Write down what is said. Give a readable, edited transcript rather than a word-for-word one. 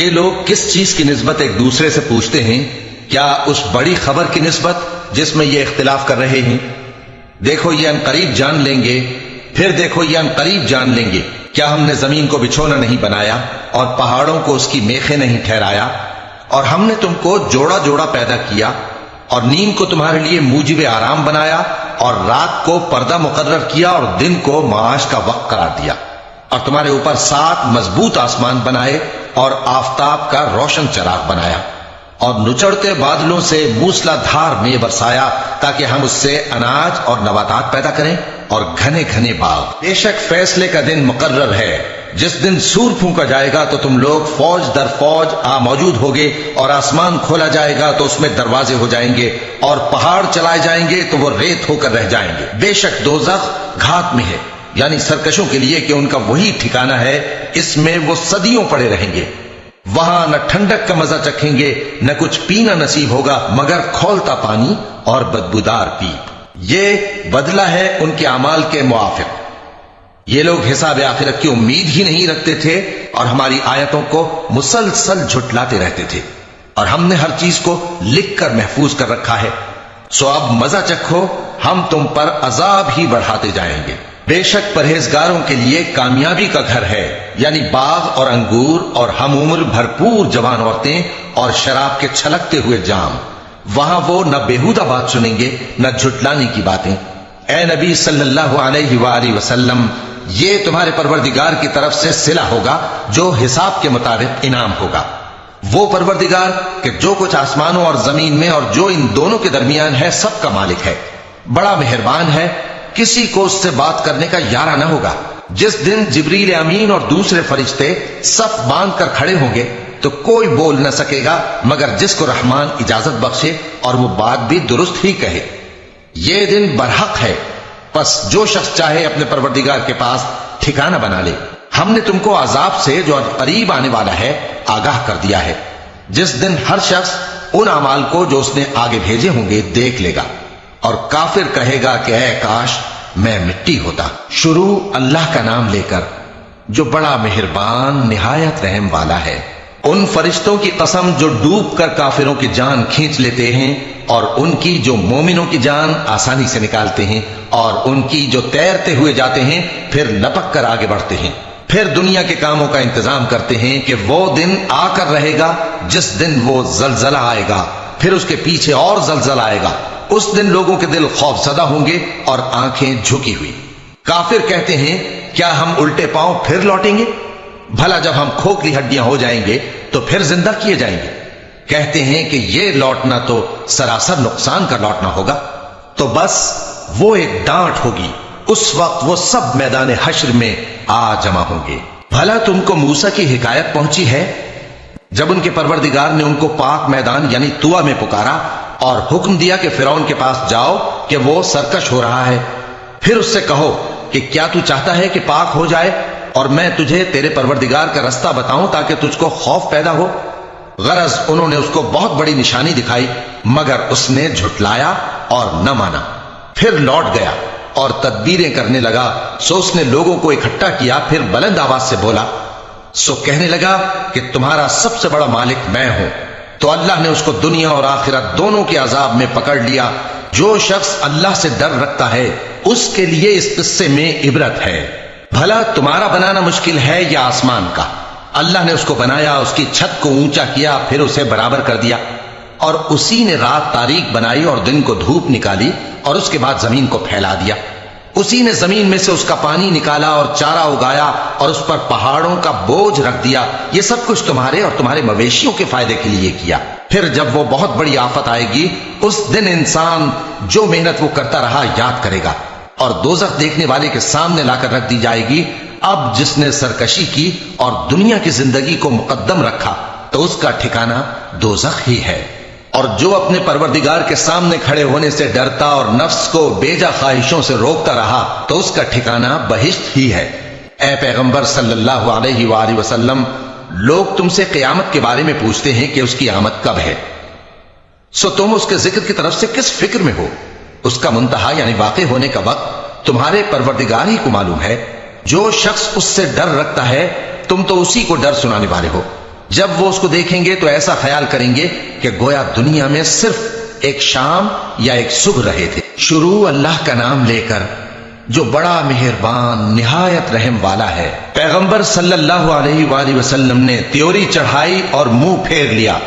یہ لوگ کس چیز کی نسبت ایک دوسرے سے پوچھتے ہیں؟ کیا اس بڑی خبر کی نسبت جس میں یہ اختلاف کر رہے ہیں؟ دیکھو یہ انقریب جان لیں گے، پھر دیکھو یہ انقریب جان لیں گے۔ کیا ہم نے زمین کو بچھونا نہیں بنایا اور پہاڑوں کو اس کی میخیں نہیں ٹھہرایا؟ اور ہم نے تم کو جوڑا جوڑا پیدا کیا اور نیند کو تمہارے لیے موجب آرام بنایا اور رات کو پردہ مقرر کیا اور دن کو معاش کا وقت قرار دیا، اور تمہارے اوپر 7 مضبوط آسمان بنائے اور آفتاب کا روشن چراغ بنایا، اور نچڑتے بادلوں سے موسلا دھار میں برسایا تاکہ ہم اس سے اناج اور نباتات پیدا کریں اور گھنے گھنے باغ۔ بے شک فیصلے کا دن مقرر ہے، جس دن سور پھونکا جائے گا تو تم لوگ فوج در فوج موجود ہوگے، اور آسمان کھولا جائے گا تو اس میں دروازے ہو جائیں گے، اور پہاڑ چلائے جائیں گے تو وہ ریت ہو کر رہ جائیں گے۔ بے شک دوزخ گھات میں ہے، یعنی سرکشوں کے لیے کہ ان کا وہی ٹھکانہ ہے، اس میں وہ صدیوں پڑے رہیں گے۔ وہاں نہ ٹھنڈک کا مزہ چکھیں گے، نہ کچھ پینا نصیب ہوگا مگر کھولتا پانی اور بدبودار پیپ۔ یہ بدلہ ہے ان کے اعمال کے موافق۔ یہ لوگ حساب آخرت کی امید ہی نہیں رکھتے تھے اور ہماری آیتوں کو مسلسل جھٹلاتے رہتے تھے، اور ہم نے ہر چیز کو لکھ کر محفوظ کر رکھا ہے۔ سو اب مزہ چکھو، ہم تم پر عذاب ہی بڑھاتے جائیں گے۔ بے شک پرہیزگاروں کے لیے کامیابی کا گھر ہے، یعنی باغ اور انگور اور ہم عمر بھرپور جوان عورتیں اور شراب کے چھلکتے ہوئے جام۔ وہاں وہ نہ بیہودہ بات سنیں گے نہ جھٹلانے کی باتیں۔ اے نبی صلی اللہ علیہ وآلہ وسلم، یہ تمہارے پروردگار کی طرف سے صلہ ہوگا جو حساب کے مطابق انعام ہوگا۔ وہ پروردگار کہ جو کچھ آسمانوں اور زمین میں اور جو ان دونوں کے درمیان ہے سب کا مالک ہے، بڑا مہربان ہے، کسی کو اس سے بات کرنے کا یارہ نہ ہوگا۔ جس دن جبریل امین اور دوسرے فرشتے صف باندھ کر کھڑے ہوں گے تو کوئی بول نہ سکے گا مگر جس کو رحمان اجازت بخشے اور وہ بات بھی درست ہی کہے۔ یہ دن برحق ہے، پس جو شخص چاہے اپنے پروردگار کے پاس ٹھکانہ بنا لے۔ ہم نے تم کو عذاب سے جو قریب آنے والا ہے آگاہ کر دیا ہے، جس دن ہر شخص ان اعمال کو جو اس نے آگے بھیجے ہوں گے دیکھ لے گا، اور کافر کہے گا کہ اے کاش میں مٹی ہوتا۔ شروع اللہ کا نام لے کر جو بڑا مہربان نہایت رحم والا ہے۔ ان فرشتوں کی قسم جو ڈوب کر کافروں کی جان کھینچ لیتے ہیں، اور ان کی جو مومنوں کی جان آسانی سے نکالتے ہیں، اور ان کی جو تیرتے ہوئے جاتے ہیں پھر لپک کر آگے بڑھتے ہیں۔ پھر دنیا کے کاموں کا انتظام کرتے ہیں کہ وہ دن آ کر رہے گا جس دن وہ زلزلہ آئے گا، پھر اس کے پیچھے اور زلزلہ آئے گا۔ اس دن لوگوں کے دل خوف زدہ ہوں گے اور آنکھیں جھکی ہوئی۔ کافر کہتے ہیں کیا ہم الٹے پاؤں پھر لوٹیں گے؟ بھلا جب ہم کھوکھلی ہڈیاں ہو جائیں گے تو پھر زندہ کیے جائیں گے؟ کہتے ہیں کہ یہ لوٹنا تو سراسر نقصان کا لوٹنا ہوگا۔ تو بس وہ ایک ڈانٹ ہوگی، اس وقت وہ سب میدان حشر میں آ جمع ہوں گے۔ بھلا تم کو موسیٰ کی حکایت پہنچی ہے جب ان کے پروردگار نے ان کو پاک میدان یعنی طویٰ میں پکارا اور حکم دیا کہ فرعون کے پاس جاؤ کہ وہ سرکش ہو رہا ہے، پھر اس سے کہو کہ کیا تو چاہتا ہے کہ پاک ہو جائے اور میں تجھے تیرے پروردگار کا رستہ بتاؤں تاکہ تجھ کو خوف پیدا ہو؟ غرض انہوں نے اس کو بہت بڑی نشانی دکھائی مگر اس نے جھٹلایا اور نہ مانا۔ پھر لوٹ گیا اور تدبیریں کرنے لگا، سو اس نے لوگوں کو اکٹھا کیا، پھر بلند آواز سے بولا، سو کہنے لگا کہ تمہارا سب سے بڑا مالک میں ہوں۔ تو اللہ نے اس کو دنیا اور آخرت دونوں کے عذاب میں پکڑ لیا۔ جو شخص اللہ سے ڈر رکھتا ہے اس کے لیے اس قصے میں عبرت ہے۔ بھلا تمہارا بنانا مشکل ہے یا آسمان کا؟ اللہ نے اس کو بنایا، اس کی چھت کو اونچا کیا، پھر اسے برابر کر دیا، اور اسی نے رات تاریک بنائی اور دن کو دھوپ نکالی، اور اس کے بعد زمین کو پھیلا دیا۔ اسی نے زمین میں سے اس کا پانی نکالا اور چارہ اگایا اور اس پر پہاڑوں کا بوجھ رکھ دیا۔ یہ سب کچھ تمہارے اور تمہارے مویشیوں کے فائدے کے لیے کیا۔ پھر جب وہ بہت بڑی آفت آئے گی اس دن انسان جو محنت وہ کرتا رہا یاد کرے گا، اور دوزخ دیکھنے والے کے سامنے لا کر رکھ دی جائے گی۔ اب جس نے سرکشی کی اور دنیا کی زندگی کو مقدم رکھا تو اس کا ٹھکانہ دوزخ ہی ہے۔ اور جو اپنے پروردگار کے سامنے کھڑے ہونے سے ڈرتا اور نفس کو بیجا خواہشوں سے روکتا رہا تو اس کا ٹھکانہ بہشت ہی ہے۔ اے پیغمبر صلی اللہ علیہ وآلہ وسلم، لوگ تم سے قیامت کے بارے میں پوچھتے ہیں کہ اس کی آمد کب ہے، سو تم اس کے ذکر کی طرف سے کس فکر میں ہو؟ اس کا منتہا یعنی واقع ہونے کا وقت تمہارے پروردگار ہی کو معلوم ہے۔ جو شخص اس سے ڈر رکھتا ہے تم تو اسی کو ڈر سنانے والے ہو۔ جب وہ اس کو دیکھیں گے تو ایسا خیال کریں گے کہ گویا دنیا میں صرف ایک شام یا ایک صبح رہے تھے۔ شروع اللہ کا نام لے کر جو بڑا مہربان نہایت رحم والا ہے۔ پیغمبر صلی اللہ علیہ وآلہ وسلم نے تیوری چڑھائی اور منہ پھیر لیا۔